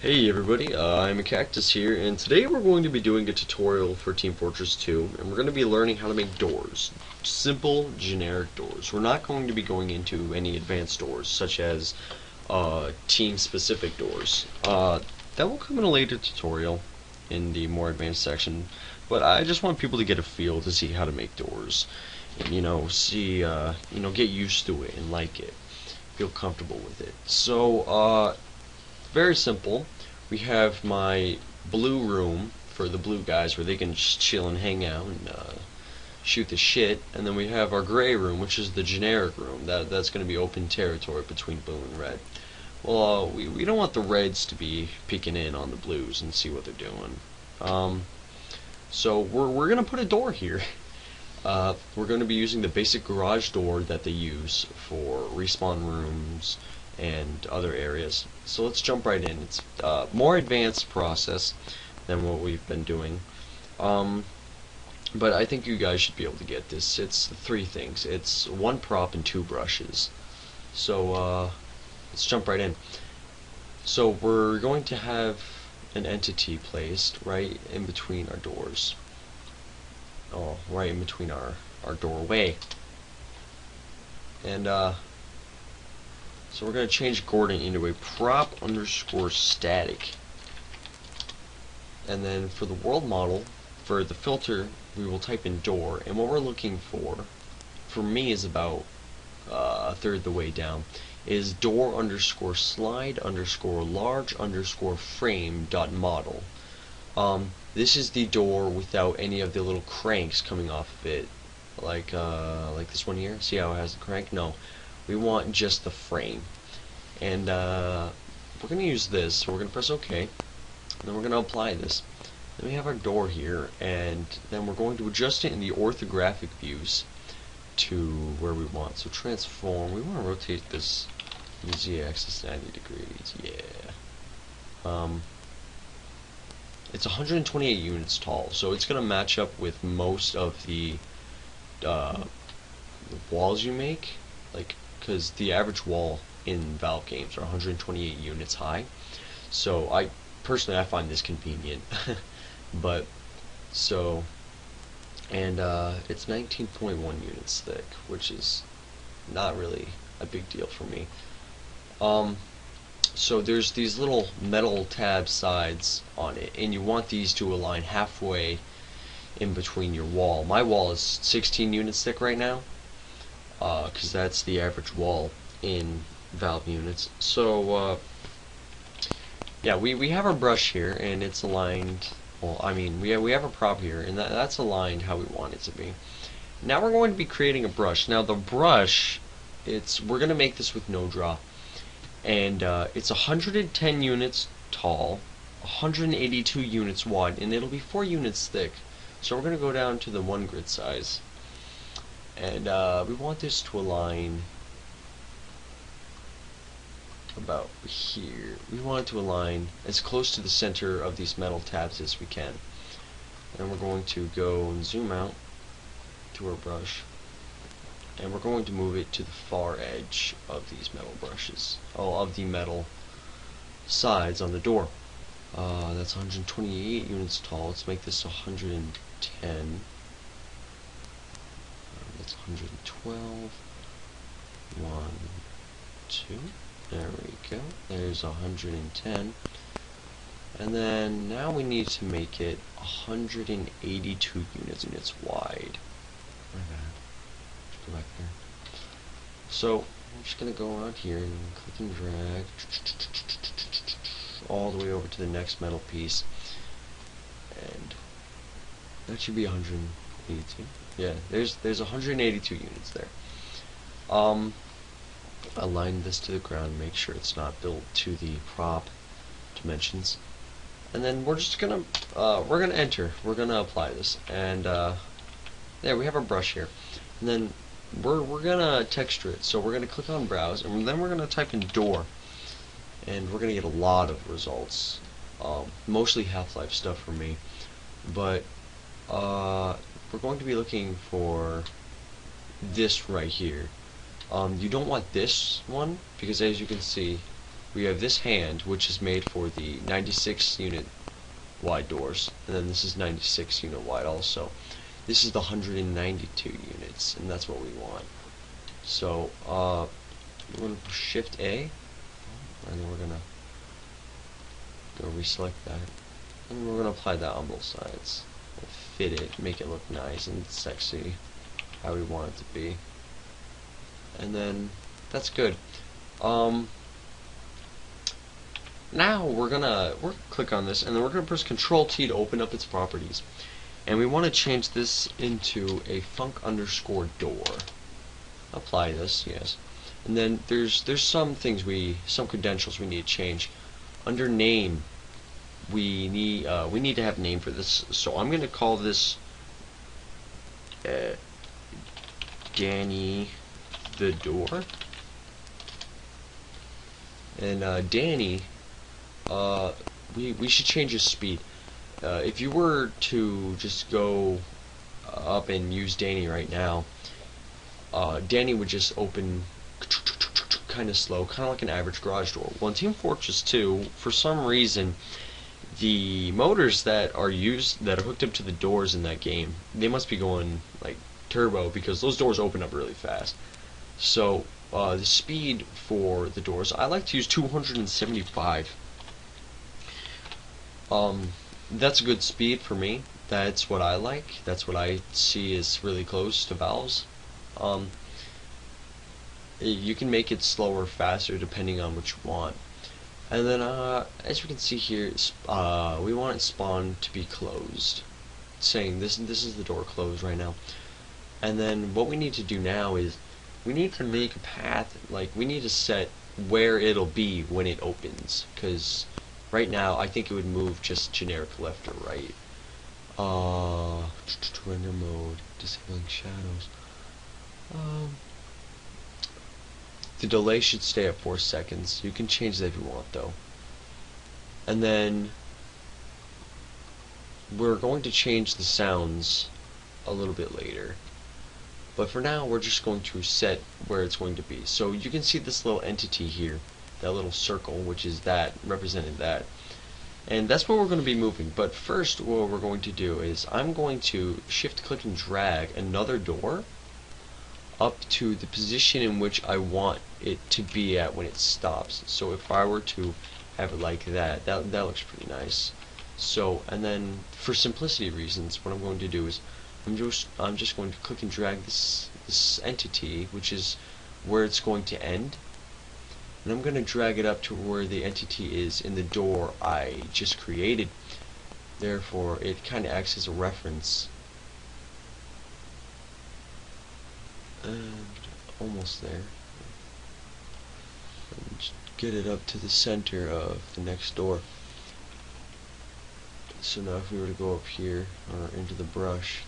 Hey everybody, I'm a Cactus here, and today we're going to be doing a tutorial for Team Fortress 2, and we're going to be learning how to make doors. Simple, generic doors. We're not going to be going into any advanced doors, such as team-specific doors. That will come in a later tutorial in the more advanced section, but I just want people to get a feel to see how to make doors, and get used to it and like it, feel comfortable with it. So, very simple. We have my blue room for the blue guys where they can just chill and hang out and shoot the shit, and then we have our gray room, which is the generic room. That's going to be open territory between blue and red. Well, we don't want the reds to be peeking in on the blues and see what they're doing. So we're going to put a door here. We're going to be using the basic garage door that they use for respawn rooms and other areas. So let's jump right in. It's a more advanced process than what we've been doing. But I think you guys should be able to get this. It's three things. It's one prop and two brushes. So let's jump right in. So we're going to have an entity placed right in between our doors. Oh, right in between our doorway. And so we're going to change Gordon into a prop underscore static. And then for the world model, for the filter, we will type in door. And what we're looking for me is about a third the way down, is door underscore slide underscore large underscore frame dot model. This is the door without any of the little cranks coming off of it, like this one here. See how it has the crank? No. We want just the frame, and we're going to use this. So we're going to press OK, and then we're going to apply this. Then we have our door here, and then we're going to adjust it in the orthographic views to where we want. So transform, we want to rotate this in the z-axis 90 degrees. Yeah. It's 128 units tall, so it's going to match up with most of the walls you make, like, because the average wall in Valve games are 128 units high. So I find this convenient. But so, and it's 19.1 units thick, which is not really a big deal for me. So there's these little metal tab sides on it, and you want these to align halfway in between your wall. My wall is 16 units thick right now, because that's the average wall in Valve units. So yeah, we have our brush here, and it's aligned. Well, I mean, we have a prop here, and that's aligned how we want it to be. Now we're going to be creating a brush. Now the brush, we're going to make this with no draw, and it's 110 units tall, 182 units wide, and it'll be 4 units thick. So we're going to go down to the 1 grid size, and we want this to align about here. We want it to align as close to the center of these metal tabs as we can. And we're going to go and zoom out to our brush, and we're going to move it to the far edge of these metal brushes, of the metal sides on the door. That's 128 units tall. Let's make this 110. That's 112. 1, 2. There we go. There's 110. And then now we need to make it 182 units wide. My bad. Just go back there. So I'm just gonna go around here and click and drag all the way over to the next metal piece, and that should be 182. Yeah, there's 182 units there. Align this to the ground, make sure it's not built to the prop dimensions, and then we're just gonna enter. We're gonna apply this, and there we have our brush here, and then we're gonna texture it. So we're gonna click on browse, and then we're gonna type in door, and we're gonna get a lot of results, mostly Half-Life stuff for me, but we're going to be looking for this right here. You don't want this one, because as you can see, we have this hand, which is made for the 96 unit wide doors, and then this is 96 unit wide also. This is the 192 units, and that's what we want. So we're going to Shift A, and then we're going to go reselect that, and we're going to apply that on both sides. We'll fit it, make it look nice and sexy, how we want it to be, and then that's good. Now we're gonna click on this, and then we're gonna press Control T to open up its properties, and we want to change this into a func underscore door. Apply this, yes, and then there's some things some credentials we need to change. Under name, we need to have a name for this, so I'm gonna call this Danny the door, and Danny, we should change his speed. If you were to just go up and use Danny right now, Danny would just open kind of slow, kind of like an average garage door. Well, in Team Fortress 2, for some reason, the motors that are hooked up to the doors in that game, they must be going like turbo, because those doors open up really fast. So the speed for the doors, I like to use 275. That's a good speed for me. That's what I like. That's what I see is really close to Valve's. You can make it slower or faster depending on what you want. And then as we can see here, we want it spawn to be closed, saying this is the door closed right now. And then what we need to do now is we need to make a path, like we need to set where it'll be when it opens, because right now I think it would move just generic left or right. Render mode, disabling shadows. The delay should stay at 4 seconds. You can change that if you want, though. And then we're going to change the sounds a little bit later. But for now, we're just going to set where it's going to be. So you can see this little entity here, that little circle, which is that, represented that. And that's where we're going to be moving. But first, what we're going to do is I'm going to shift, click, and drag another door up to the position in which I want it to be at when it stops. So if I were to have it like that looks pretty nice. So, and then for simplicity reasons, what I'm going to do is I'm just going to click and drag this entity, which is where it's going to end, and I'm going to drag it up to where the entity is in the door I just created. Therefore, it kind of acts as a reference. And almost there. And just get it up to the center of the next door. So now if we were to go up here or into the brush,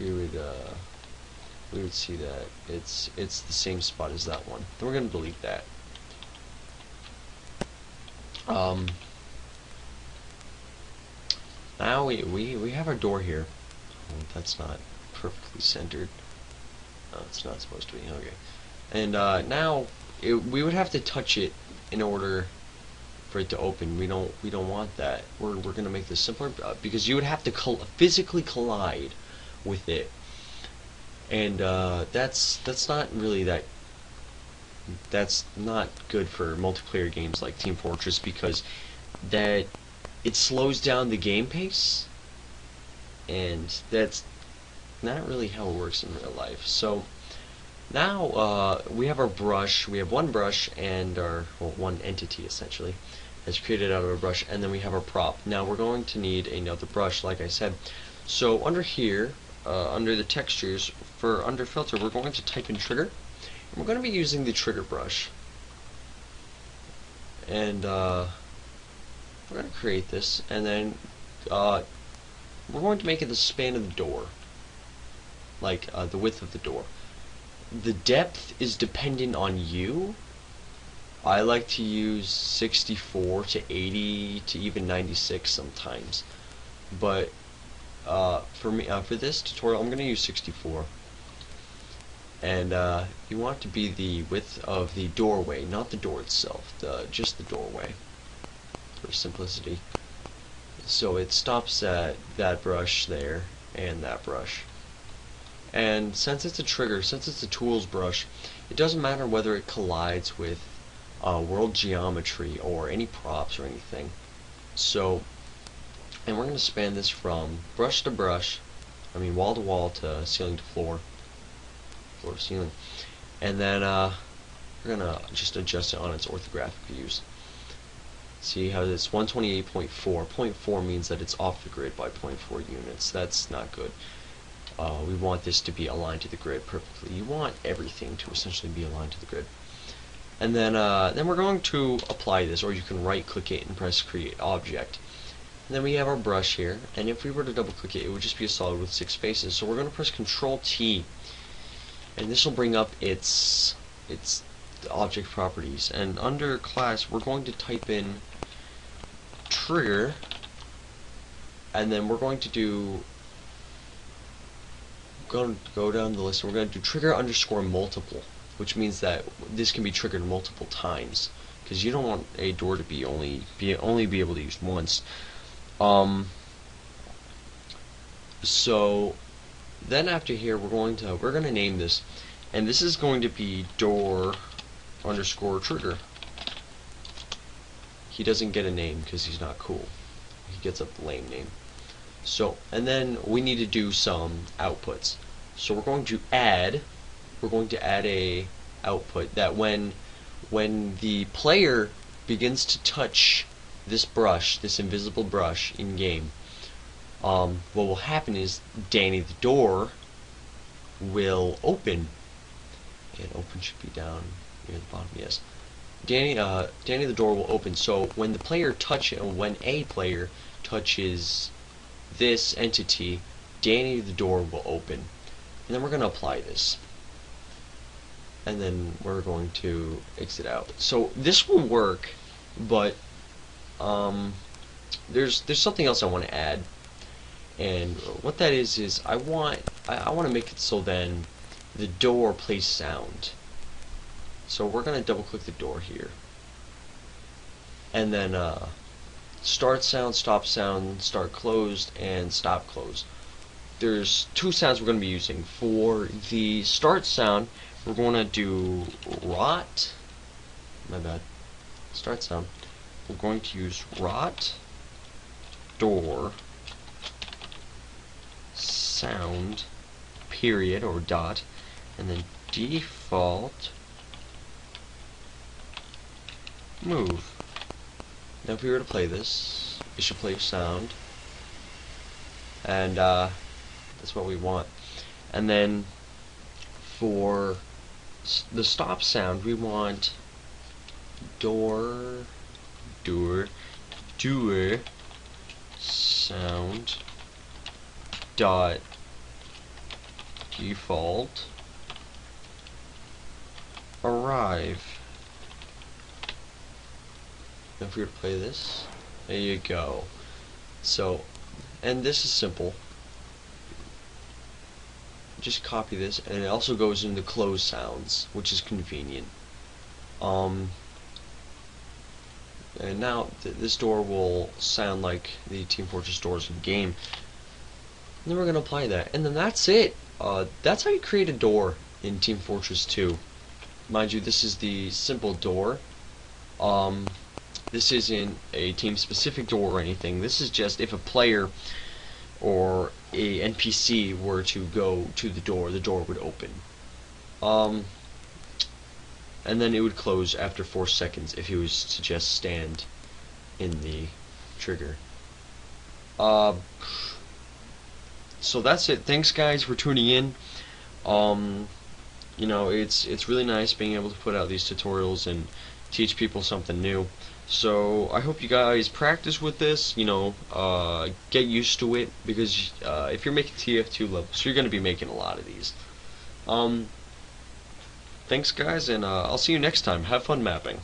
we would see that it's the same spot as that one. Then we're going to delete that. Now we have our door here. Oh, that's not perfectly centered. No, it's not supposed to be. Okay. And now we would have to touch it in order for it to open. We don't want that. We're going to make this simpler because you would have to physically collide with it, and that's not really that's not good for multiplayer games like Team Fortress, because that it slows down the game pace, and that's not really how it works in real life. So now we have our brush. We have one brush and one entity essentially that's created out of a brush, and then we have our prop. Now we're going to need another brush, like I said. So under here, under the textures, under filter, we're going to type in trigger, and we're going to be using the trigger brush. And we're going to create this, and then we're going to make it the span of the door, like the width of the door. The depth is dependent on you. I like to use 64 to 80 to even 96 sometimes, but for me, for this tutorial, I'm going to use 64. and you want it to be the width of the doorway, not the door itself, just the doorway, for simplicity. So it stops at that brush there and that brush. And since it's a trigger, since it's a tools brush, it doesn't matter whether it collides with world geometry or any props or anything. So, and we're going to span this from brush to brush, wall to wall to ceiling to floor, floor to ceiling, and then we're going to just adjust it on its orthographic views. See how it's 128.4. 0.4 means that it's off the grid by 0.4 units. That's not good. We want this to be aligned to the grid perfectly. You want everything to essentially be aligned to the grid. And then we're going to apply this, or you can right click it and press create object. And then we have our brush here, and if we were to double click it, it would just be a solid with 6 faces. So we're going to press Control T, and this will bring up its object properties. And under class, we're going to type in trigger, and then we're going to go down the list, and we're going to do trigger underscore multiple, which means that this can be triggered multiple times, because you don't want a door to be only be able to use once. So then after here, we're going to name this, and this is going to be door underscore trigger. He doesn't get a name because he's not cool. He gets a lame name. So, and then we need to do some outputs. So we're going to add a output that when the player begins to touch this brush, this invisible brush in game, what will happen is Danny the door will open. And open should be down near the bottom. Yes. Danny the door will open. So when a player touches this entity, Danny the door will open. And then we're going to apply this. And then we're going to exit out. So this will work, but there's something else I want to add. And what that is I want to make it so then the door plays sound. So we're going to double click the door here. And then start sound, start closed, and stop closed. There's 2 sounds we're going to be using. For the start sound, we're going to do rot. My bad. Start sound. We're going to use rot door sound period or dot, and then default move. Now if we were to play this, it should play sound, and that's what we want. And then for the stop sound, we want door sound dot default arrive. Now if we were to play this, there you go. So, and this is simple. Just copy this, and it also goes into close sounds, which is convenient. And now this door will sound like the Team Fortress doors in game. And then we're going to apply that, and then that's it. That's how you create a door in Team Fortress 2. Mind you, this is the simple door. This isn't a team-specific door or anything. This is just if a player or a NPC were to go to the door would open. And then it would close after 4 seconds if he was to just stand in the trigger. So that's it. Thanks guys for tuning in. You know, it's really nice being able to put out these tutorials and teach people something new. So I hope you guys practice with this, you know, get used to it, because if you're making TF2 levels, you're going to be making a lot of these. Thanks guys, and I'll see you next time. Have fun mapping.